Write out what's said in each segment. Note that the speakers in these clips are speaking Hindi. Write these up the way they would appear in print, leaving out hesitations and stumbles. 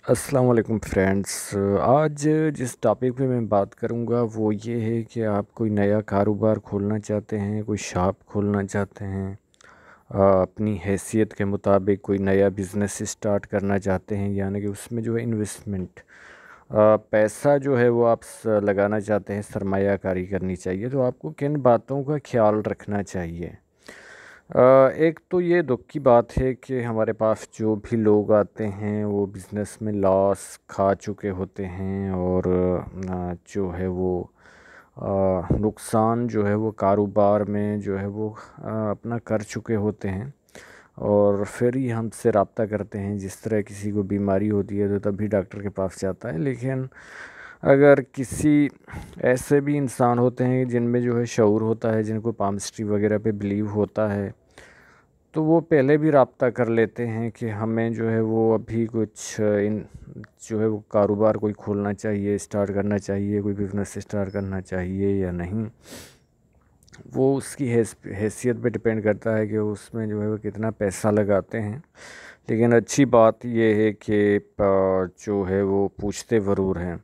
अस्सलाम वालेकुम फ्रेंड्स। आज जिस टॉपिक पे मैं बात करूंगा वो ये है कि आप कोई नया कारोबार खोलना चाहते हैं, कोई शॉप खोलना चाहते हैं, अपनी हैसियत के मुताबिक कोई नया बिज़नेस स्टार्ट करना चाहते हैं, यानी कि उसमें जो है इन्वेस्टमेंट पैसा जो है वो आप लगाना चाहते हैं, सरमायाकारी करनी चाहिए, तो आपको किन बातों का ख्याल रखना चाहिए। एक तो ये दुख की बात है कि हमारे पास जो भी लोग आते हैं वो बिज़नेस में लॉस खा चुके होते हैं और जो है वो नुकसान जो है वो कारोबार में जो है वो अपना कर चुके होते हैं और फिर ही हमसे रब्ता करते हैं। जिस तरह किसी को बीमारी होती है तो तभी डॉक्टर के पास जाता है, लेकिन अगर किसी ऐसे भी इंसान होते हैं जिनमें जो है शऊर होता है, जिनको पामस्ट्री वगैरह पे बिलीव होता है, तो वो पहले भी रब्ता कर लेते हैं कि हमें जो है वो अभी कुछ इन जो है वो कारोबार कोई खोलना चाहिए, स्टार्ट करना चाहिए, कोई बिज़नेस स्टार्ट करना चाहिए या नहीं। वो उसकी हैसियत पे डिपेंड करता है कि उसमें जो है वो कितना पैसा लगाते हैं। लेकिन अच्छी बात ये है कि जो है वो पूछते ज़रूर हैं।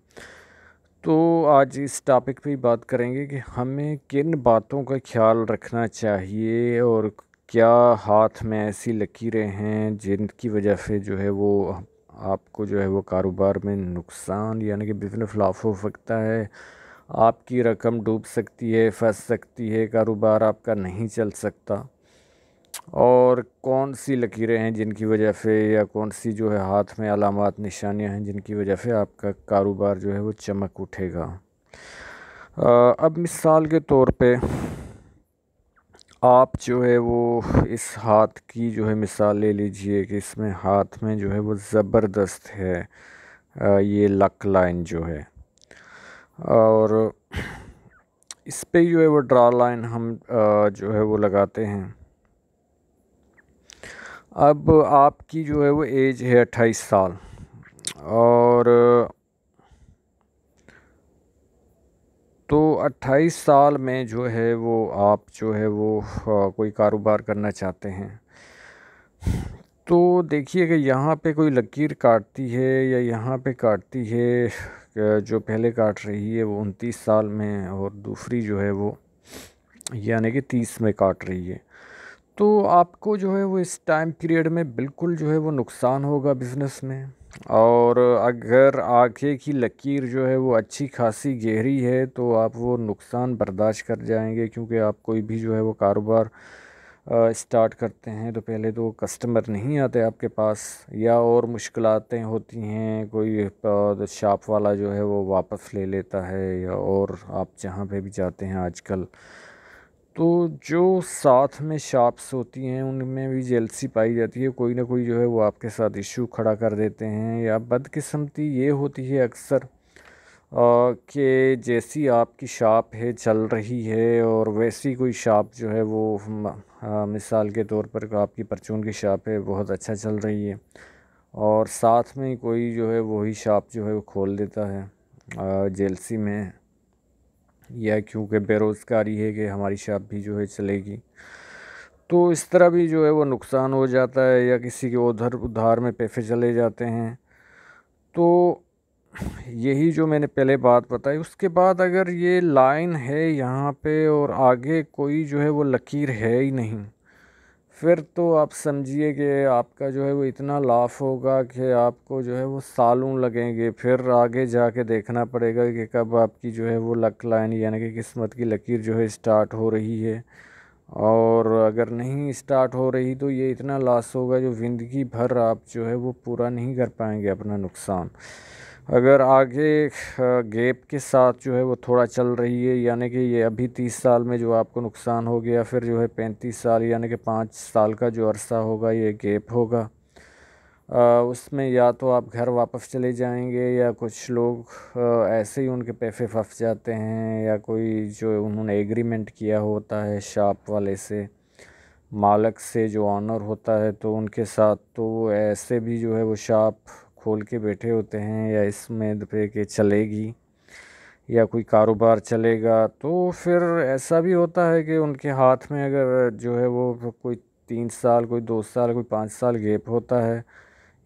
तो आज इस टॉपिक पे ही बात करेंगे कि हमें किन बातों का ख्याल रखना चाहिए और क्या हाथ में ऐसी लकीरें हैं जिनकी वजह से जो है वो आपको जो है वो कारोबार में नुकसान यानी कि बिज़नेस लॉस हो सकता है, आपकी रकम डूब सकती है, फंस सकती है, कारोबार आपका नहीं चल सकता। और कौन सी लकीरें हैं जिनकी वजह से या कौन सी जो है हाथ में अलामात निशानियां हैं जिनकी वजह से आपका कारोबार जो है वो चमक उठेगा। अब मिसाल के तौर पे आप जो है वो इस हाथ की जो है मिसाल ले लीजिए कि इसमें हाथ में जो है वो ज़बरदस्त है, ये लक लाइन जो है, और इस पे जो है वो ड्रा लाइन हम जो है वो लगाते हैं। अब आपकी जो है वो एज है 28 साल और तो 28 साल में जो है वो आप जो है वो कोई कारोबार करना चाहते हैं, तो देखिए कि यहाँ पे कोई लकीर काटती है या यहाँ पे काटती है। जो पहले काट रही है वो 29 साल में और दूसरी जो है वो यानी कि 30 में काट रही है। तो आपको जो है वो इस टाइम पीरियड में बिल्कुल जो है वो नुकसान होगा बिज़नेस में। और अगर आगे की लकीर जो है वो अच्छी खासी गहरी है तो आप वो नुकसान बर्दाश्त कर जाएंगे, क्योंकि आप कोई भी जो है वो कारोबार स्टार्ट करते हैं तो पहले तो कस्टमर नहीं आते आपके पास, या और मुश्किलातें होती हैं, कोई शॉप वाला जो है वो वापस ले लेता है, या और आप जहाँ पे भी जाते हैं आजकल तो जो साथ में शॉप्स होती हैं उनमें भी जेलसी पाई जाती है। कोई ना कोई जो है वो आपके साथ इशू खड़ा कर देते हैं, या बदकिस्मती ये होती है अक्सर कि जैसी आपकी शॉप है चल रही है और वैसी कोई शॉप जो है वो मिसाल के तौर पर आपकी परचून की शॉप है, बहुत अच्छा चल रही है, और साथ में कोई जो है वही शॉप जो है वो खोल देता है जेलसी में, या क्योंकि बेरोज़गारी है कि हमारी शॉप भी जो है चलेगी। तो इस तरह भी जो है वो नुकसान हो जाता है, या किसी के उधर उधार में पैसे चले जाते हैं। तो यही जो मैंने पहले बात बताई, उसके बाद अगर ये लाइन है यहाँ पे और आगे कोई जो है वो लकीर है ही नहीं, फिर तो आप समझिए कि आपका जो है वो इतना लाफ होगा कि आपको जो है वो सालों लगेंगे, फिर आगे जाके देखना पड़ेगा कि कब आपकी जो है वो लक लाइन यानी कि किस्मत की लकीर जो है स्टार्ट हो रही है। और अगर नहीं स्टार्ट हो रही तो ये इतना लॉस होगा जो ज़िंदगी भर आप जो है वो पूरा नहीं कर पाएंगे अपना नुकसान। अगर आगे गैप के साथ जो है वो थोड़ा चल रही है, यानी कि ये अभी 30 साल में जो आपको नुकसान हो गया, फिर जो है 35 साल यानी कि 5 साल का जो अरसा होगा ये गैप होगा। उसमें या तो आप घर वापस चले जाएंगे, या कुछ लोग ऐसे ही उनके पैसे फंस जाते हैं, या कोई जो उन्होंने एग्रीमेंट किया होता है शॉप वाले से, मालिक से जो ऑनर होता है, तो उनके साथ तो वो ऐसे भी जो है वो शॉप खोल के बैठे होते हैं या इसमें पे कि चलेगी या कोई कारोबार चलेगा। तो फिर ऐसा भी होता है कि उनके हाथ में अगर जो है वो कोई 3 साल, कोई 2 साल, कोई 5 साल गैप होता है,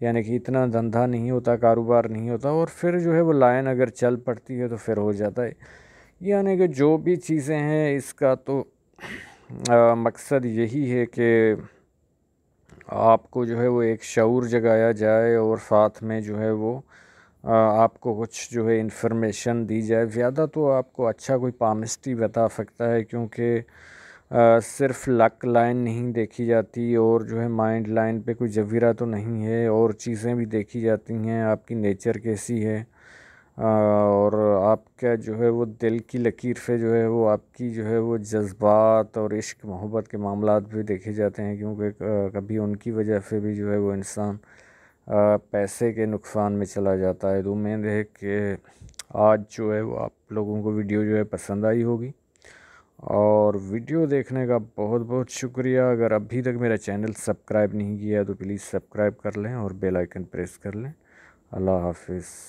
यानी कि इतना धंधा नहीं होता, कारोबार नहीं होता, और फिर जो है वो लाइन अगर चल पड़ती है तो फिर हो जाता है। यानी कि जो भी चीज़ें हैं इसका तो मकसद यही है कि आपको जो है वो एक शऊर जगाया जाए और साथ में जो है वो आपको कुछ जो है इन्फॉर्मेशन दी जाए। ज़्यादा तो आपको अच्छा कोई पामिस्ट ही बता सकता है, क्योंकि सिर्फ लक लाइन नहीं देखी जाती, और जो है माइंड लाइन पे कोई जवीरा तो नहीं है, और चीज़ें भी देखी जाती हैं, आपकी नेचर कैसी है, और आपका जो है वो दिल की लकीर से जो है वो आपकी जो है वो जज्बात और इश्क मोहब्बत के मामलात भी देखे जाते हैं, क्योंकि कभी उनकी वजह से भी जो है वो इंसान पैसे के नुकसान में चला जाता है। तो उम्मीद है कि आज जो है वो आप लोगों को वीडियो जो है पसंद आई होगी, और वीडियो देखने का बहुत बहुत शुक्रिया। अगर अभी तक मेरा चैनल सब्सक्राइब नहीं किया तो प्लीज़ सब्सक्राइब कर लें और बेल आइकन प्रेस कर लें। अल्लाह हाफिज़।